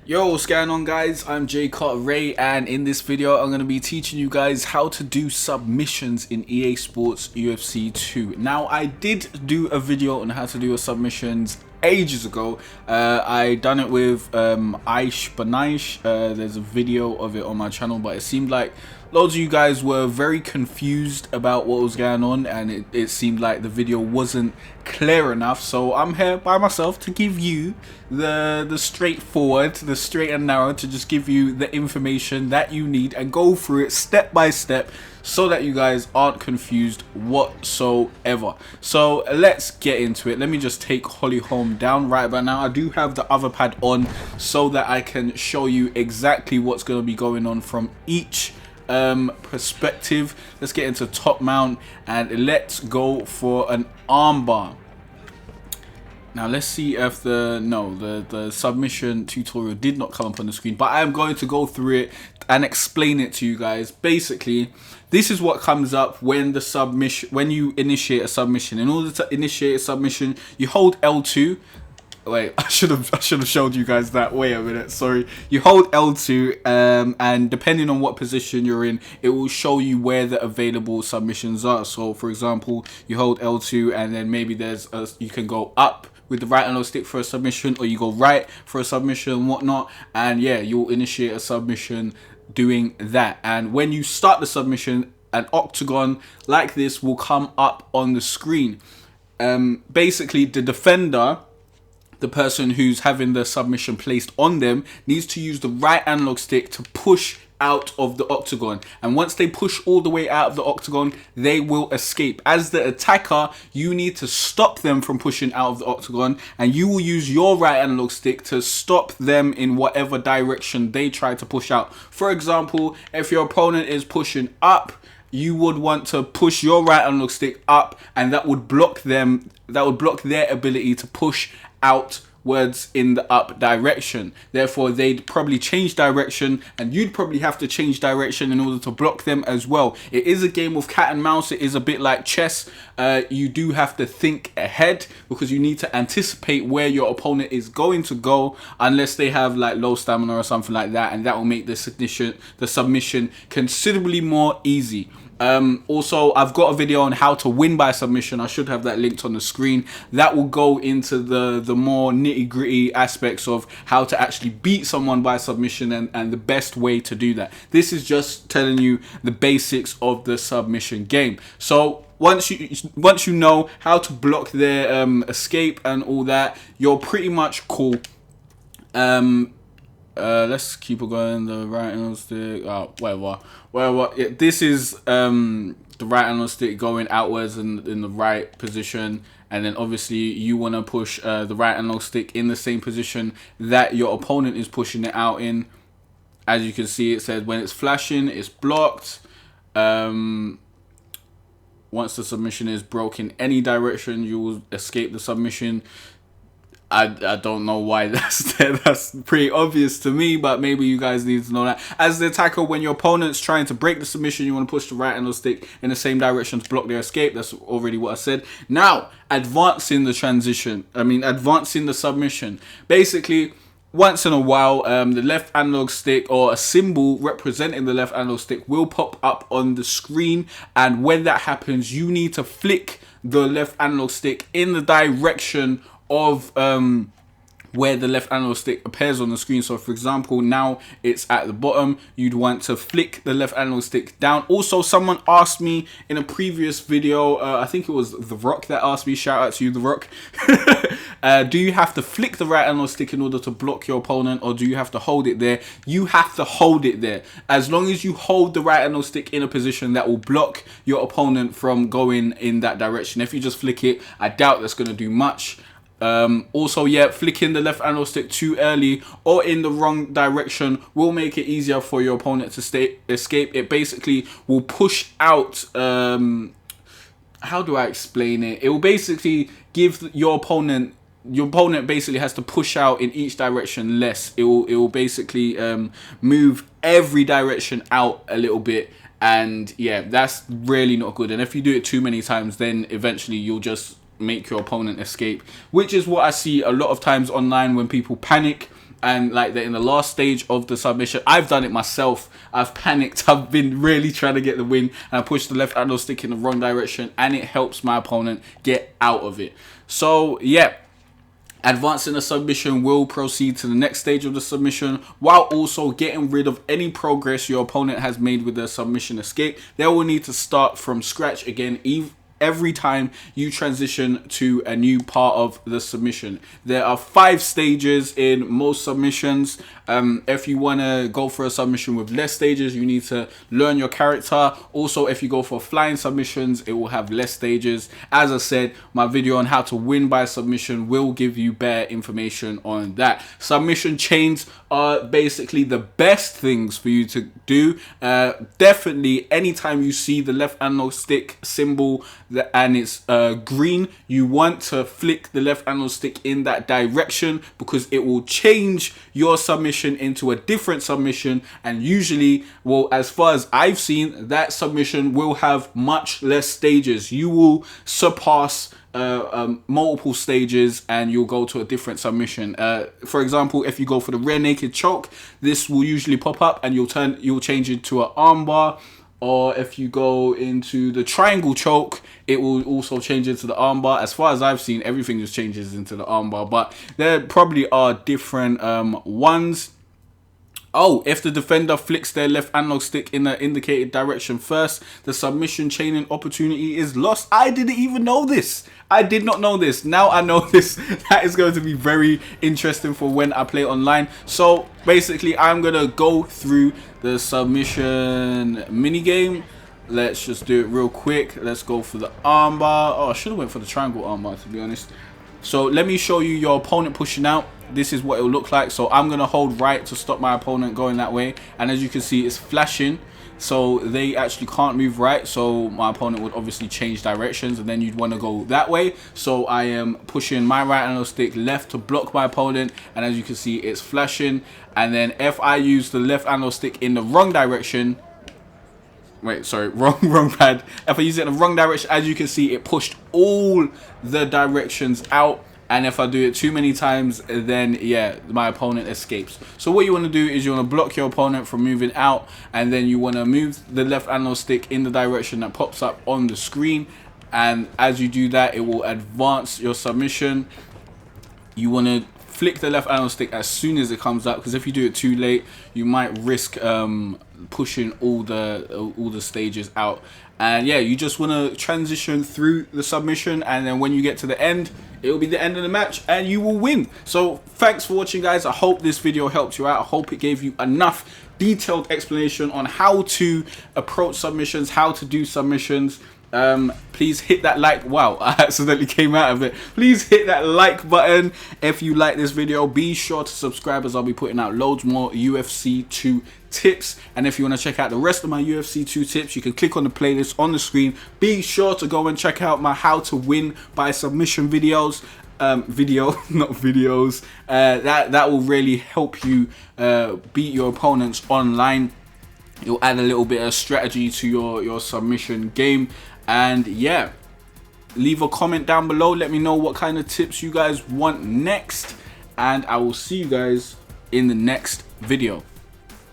Yo, what's going on, guys? I'm Jay Cartere, and in this video I'm going to be teaching you guys how to do submissions in EA Sports UFC 2. Now, I did do a video on how to do submissions ages ago. I done it with Aish Banaish. There's a video of it on my channel, but it seemed like loads of you guys were very confused about what was going on, and it seemed like the video wasn't clear enough. So I'm here by myself to give you the straightforward, the straight and narrow, to just give you the information that you need and go through it step by step so that you guys aren't confused whatsoever. So let's get into it. Let me just take Holly home down right about now. I do have the other pad on so that I can show you exactly what's going to be going on from each perspective. Let's get into top mount and let's go for an armbar. Now let's see if the submission tutorial did not come up on the screen, but I am going to go through it and explain it to you guys. Basically, this is what comes up when you initiate a submission. In order to initiate a submission, you hold L2. Wait, I should have showed you guys that. Wait a minute, sorry. You hold L2, and depending on what position you're in, it will show you where the available submissions are. So, for example, you hold L2, and then maybe you can go up with the right analog stick for a submission, or you go right for a submission and whatnot. And yeah, you'll initiate a submission doing that. And when you start the submission, an octagon like this will come up on the screen. Basically, the defender, the person who's having the submission placed on them, needs to use the right analog stick to push out of the octagon, and once they push all the way out of the octagon, they will escape. As the attacker, you need to stop them from pushing out of the octagon, and you will use your right analog stick to stop them in whatever direction they try to push out. For example, if your opponent is pushing up, you would want to push your right analog stick up, and that would block them. That would block their ability to push outwards in the up direction. Therefore, they'd probably change direction, and you'd probably have to change direction in order to block them as well. It is a game of cat and mouse. It is a bit like chess. You do have to think ahead because you need to anticipate where your opponent is going to go, unless they have like low stamina or something like that, and that will make the submission considerably more easy. Also, I've got a video on how to win by submission. I should have that linked on the screen. That will go into the more nitty-gritty aspects of how to actually beat someone by submission and the best way to do that. This is just telling you the basics of the submission game. So once you know how to block their escape and all that, you're pretty much cool. Let's keep it going. The right analog stick, whatever. Yeah, this is the right analog stick going outwards in the right position, and then obviously you want to push the right analog stick in the same position that your opponent is pushing it out in. As you can see, it says when it's flashing, it's blocked. Once the submission is broken any direction, you will escape the submission. I don't know why that's there. That's pretty obvious to me, but maybe you guys need to know that. As the attacker, when your opponent's trying to break the submission, you want to push the right analog stick in the same direction to block their escape. That's already what I said. Now, advancing the submission. Basically, once in a while, the left analog stick or a symbol representing the left analog stick will pop up on the screen, and when that happens, you need to flick the left analog stick in the direction of where the left analog stick appears on the screen. So for example, now it's at the bottom, you'd want to flick the left analog stick down. Also, someone asked me in a previous video, I think it was The Rock that asked me, shout out to you, The Rock, do you have to flick the right analog stick in order to block your opponent, or do you have to hold it there? You have to hold it there. As long as you hold the right analog stick in a position that will block your opponent from going in that direction. If you just flick it, I doubt that's going to do much. Also, yeah, flicking the left analog stick too early or in the wrong direction will make it easier for your opponent to escape. It basically will push out, how do I explain it? It will basically give your opponent basically has to push out in each direction less. It will basically move every direction out a little bit, and yeah, that's really not good. And if you do it too many times, then eventually you'll just make your opponent escape, which is what I see a lot of times online when people panic and like they're in the last stage of the submission. I've done it myself. I've panicked. I've been really trying to get the win, and I pushed the left analog stick in the wrong direction, and it helps my opponent get out of it. So yeah, advancing the submission will proceed to the next stage of the submission, while also getting rid of any progress your opponent has made with their submission escape. They will need to start from scratch again every time you transition to a new part of the submission. There are 5 stages in most submissions. If you want to go for a submission with less stages, you need to learn your character. Also, if you go for flying submissions, it will have less stages. As I said, my video on how to win by submission will give you better information on that. Submission chains are basically the best things for you to do. Definitely, anytime you see the left analog stick symbol and it's green, you want to flick the left analog stick in that direction, because it will change your submission into a different submission. And usually, well, as far as I've seen, that submission will have much less stages. You will surpass multiple stages and you'll go to a different submission. For example, if you go for the rear naked choke, this will usually pop up and you'll change it to an armbar. Or if you go into the triangle choke, it will also change into the armbar. As far as I've seen, everything just changes into the armbar, but there probably are different ones. Oh, if the defender flicks their left analog stick in the indicated direction first, the submission chaining opportunity is lost. I didn't even know this. I did not know this. Now I know this. That is going to be very interesting for when I play online. So basically, I'm going to go through the submission mini game. Let's just do it real quick. Let's go for the armbar. Oh, I should have went for the triangle armbar, to be honest. So let me show you your opponent pushing out. This is what it will look like. So I'm going to hold right to stop my opponent going that way. And as you can see, it's flashing. So they actually can't move right. So my opponent would obviously change directions, and then you'd want to go that way. So I am pushing my right analog stick left to block my opponent. And as you can see, it's flashing. And then if I use the left analog stick in the wrong direction, wrong pad. If I use it in the wrong direction, as you can see, it pushed all the directions out. And if I do it too many times, then yeah, my opponent escapes. So what you want to do is you want to block your opponent from moving out, and then you want to move the left analog stick in the direction that pops up on the screen. And as you do that, it will advance your submission. You want to flick the left analog stick as soon as it comes up, because if you do it too late, you might risk pushing all the stages out. And yeah, you just want to transition through the submission, and then when you get to the end, it will be the end of the match and you will win. So thanks for watching, guys. I hope this video helped you out. I hope it gave you enough detailed explanation on how to approach submissions, how to do submissions. Please hit that like. Wow, I accidentally came out of it. Please hit that like button if you like this video. Be sure to subscribe, as I'll be putting out loads more UFC 2 tips. And if you want to check out the rest of my UFC 2 tips, you can click on the playlist on the screen. Be sure to go and check out my how to win by submission videos. Not videos. That will really help you beat your opponents online. You'll add a little bit of strategy to your submission game. And yeah, leave a comment down below. Let me know what kind of tips you guys want next, and I will see you guys in the next video.